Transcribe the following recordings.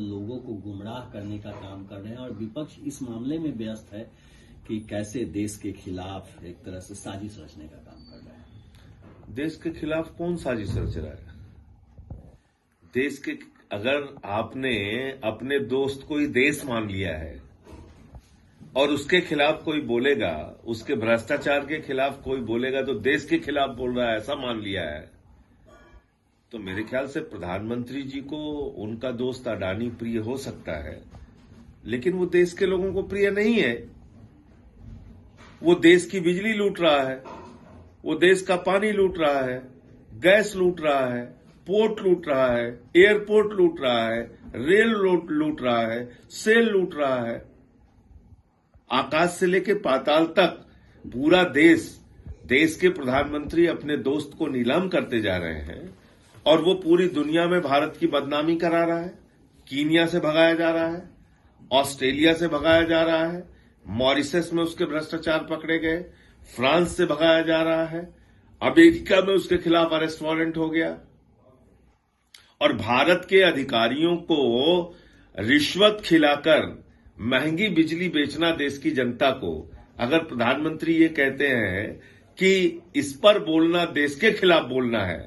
लोगों को गुमराह करने का काम कर रहे हैं और विपक्ष इस मामले में व्यस्त है कि कैसे देश के खिलाफ एक तरह से साजिश रचने का काम कर रहे हैं। देश के खिलाफ कौन साजिश रच रहा है? देश के, अगर आपने अपने दोस्त को ही देश मान लिया है और उसके खिलाफ कोई बोलेगा, उसके भ्रष्टाचार के खिलाफ कोई बोलेगा तो देश के खिलाफ बोल रहा है, ऐसा मान लिया है, तो मेरे ख्याल से प्रधानमंत्री जी को उनका दोस्त अडानी प्रिय हो सकता है, लेकिन वो देश के लोगों को प्रिय नहीं है। वो देश की बिजली लूट रहा है, वो देश का पानी लूट रहा है, गैस लूट रहा है, पोर्ट लूट रहा है, एयरपोर्ट लूट रहा है, रेल लूट रहा है, सेल लूट रहा है। आकाश से लेकर पाताल तक पूरा देश के प्रधानमंत्री अपने दोस्त को नीलाम करते जा रहे हैं और वो पूरी दुनिया में भारत की बदनामी करा रहा है। कीनिया से भगाया जा रहा है, ऑस्ट्रेलिया से भगाया जा रहा है, मॉरिशस में उसके भ्रष्टाचार पकड़े गए, फ्रांस से भगाया जा रहा है, अमेरिका में उसके खिलाफ अरेस्ट वारंट हो गया। और भारत के अधिकारियों को रिश्वत खिलाकर महंगी बिजली बेचना देश की जनता को, अगर प्रधानमंत्री ये कहते हैं कि इस पर बोलना देश के खिलाफ बोलना है,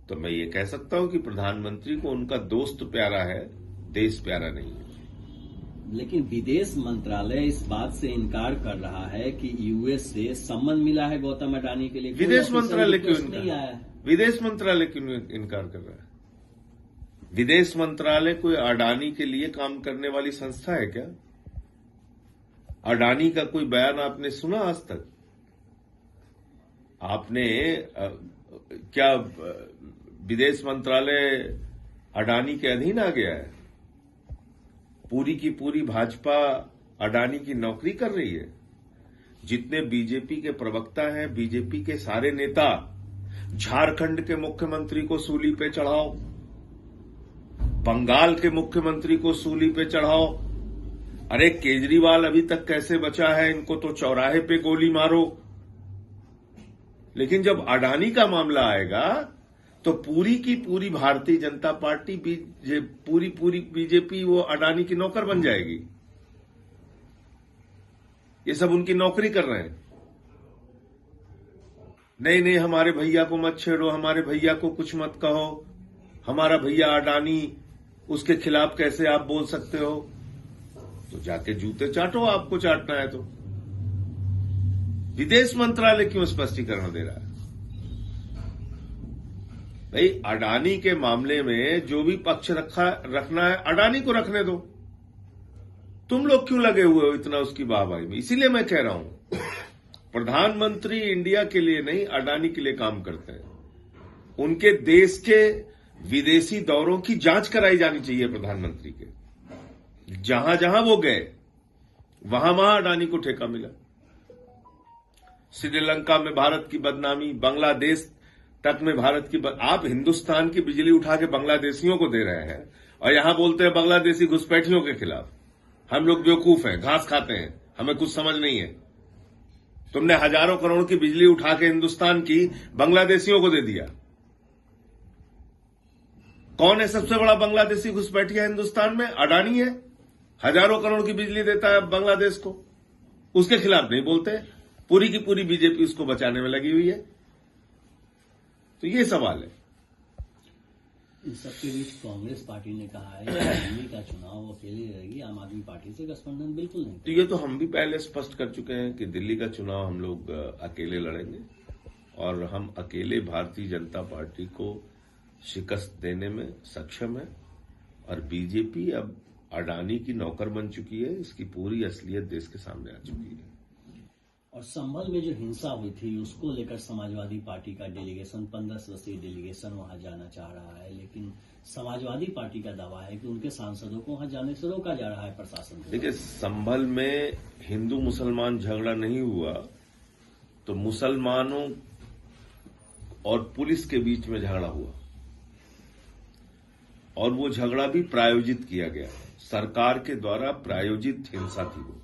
तो मैं ये कह सकता हूं कि प्रधानमंत्री को उनका दोस्त प्यारा है, देश प्यारा नहीं है। लेकिन विदेश मंत्रालय इस बात से इनकार कर रहा है कि यूएस से सम्मन मिला है गौतम अडानी के लिए। विदेश मंत्रालय क्यों नहीं आया है? विदेश मंत्रालय क्यों इनकार कर रहा है? विदेश मंत्रालय कोई अडानी के लिए काम करने वाली संस्था है क्या? अडानी का कोई बयान आपने सुना आज तक? आपने क्या विदेश मंत्रालय अडानी के अधीन आ गया है? पूरी की पूरी भाजपा अडानी की नौकरी कर रही है। जितने बीजेपी के प्रवक्ता हैं, बीजेपी के सारे नेता, झारखंड के मुख्यमंत्री को सूली पे चढ़ाओ, बंगाल के मुख्यमंत्री को सूली पे चढ़ाओ। अरे केजरीवाल अभी तक कैसे बचा है, इनको तो चौराहे पे गोली मारो। लेकिन जब अडानी का मामला आएगा तो पूरी की पूरी भारतीय जनता पार्टी, पूरी बीजेपी वो अडानी की नौकर बन जाएगी। ये सब उनकी नौकरी कर रहे हैं। नहीं, हमारे भैया को मत छेड़ो, हमारे भैया को कुछ मत कहो, हमारा भैया अडानी, उसके खिलाफ कैसे आप बोल सकते हो? तो जाके जूते चाटो, आपको चाटना है तो। विदेश मंत्रालय क्यों स्पष्टीकरण दे रहा है? भाई अडानी के मामले में जो भी पक्ष रखना है, अडानी को रखने दो। तुम लोग क्यों लगे हुए हो इतना उसकी वाहवाही में? इसीलिए मैं कह रहा हूं, प्रधानमंत्री इंडिया के लिए नहीं, अडानी के लिए काम करते हैं। उनके देश के विदेशी दौरों की जांच कराई जानी चाहिए प्रधानमंत्री के। जहां जहां वो गए वहां अडानी को ठेका मिला। श्रीलंका में भारत की बदनामी, बांग्लादेश तक में भारत की आप हिंदुस्तान की बिजली उठा के बांग्लादेशियों को दे रहे हैं और यहां बोलते हैं बांग्लादेशी घुसपैठियों के खिलाफ। हम लोग बेवकूफ हैं, घास खाते हैं, हमें कुछ समझ नहीं है। तुमने हजारों करोड़ की बिजली उठा के हिंदुस्तान की बांग्लादेशियों को दे दिया। कौन है सबसे बड़ा बांग्लादेशी घुसपैठिया हिंदुस्तान में? अडानी है। हजारों करोड़ की बिजली देता है बांग्लादेश को, उसके खिलाफ नहीं बोलते। पूरी की पूरी बीजेपी उसको बचाने में लगी हुई है। तो ये सवाल है। इन सबके बीच कांग्रेस पार्टी ने कहा है कि दिल्ली का चुनाव अकेले रहेगी, आम आदमी पार्टी से गठबंधन बिल्कुल नहीं। तो ये तो हम भी पहले स्पष्ट कर चुके हैं कि दिल्ली का चुनाव हम लोग अकेले लड़ेंगे और हम अकेले भारतीय जनता पार्टी को शिकस्त देने में सक्षम है। और बीजेपी अब अडानी की नौकर बन चुकी है, इसकी पूरी असलियत देश के सामने आ चुकी है। और संभल में जो हिंसा हुई थी उसको लेकर समाजवादी पार्टी का डेलीगेशन, 15 सदस्यीय डेलीगेशन वहां जाना चाह रहा है, लेकिन समाजवादी पार्टी का दावा है कि उनके सांसदों को वहां जाने से रोका जा रहा है प्रशासन को। देखिए, संभल में हिंदू मुसलमान झगड़ा नहीं हुआ तो मुसलमानों और पुलिस के बीच में झगड़ा हुआ और वो झगड़ा भी प्रायोजित किया गया, सरकार के द्वारा प्रायोजित हिंसा थी वो।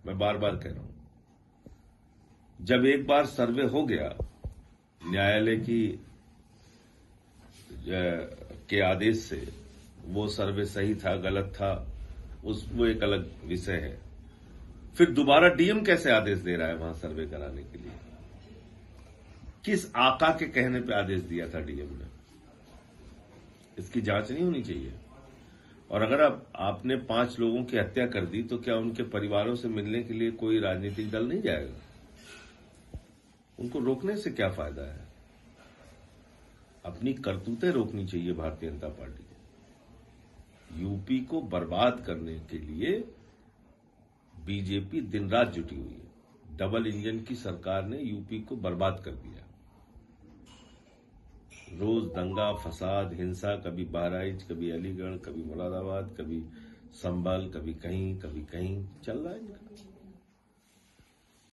मैं बार बार कह रहा हूं, जब एक बार सर्वे हो गया न्यायालय के आदेश से, वो सर्वे सही था गलत था वो एक अलग विषय है। फिर दोबारा डीएम कैसे आदेश दे रहा है वहां सर्वे कराने के लिए? किस आका के कहने पे आदेश दिया था डीएम ने? इसकी जांच नहीं होनी चाहिए? और अगर आपने 5 लोगों की हत्या कर दी तो क्या उनके परिवारों से मिलने के लिए कोई राजनीतिक दल नहीं जाएगा? उनको रोकने से क्या फायदा है? अपनी करतूतें रोकनी चाहिए भारतीय जनता पार्टी को। यूपी को बर्बाद करने के लिए बीजेपी दिन रात जुटी हुई है। डबल इंजन की सरकार ने यूपी को बर्बाद कर दिया। रोज दंगा फसाद हिंसा, कभी बहराइच, कभी अलीगढ़, कभी मुरादाबाद, कभी संभल, कभी कहीं चल रहा है इनका।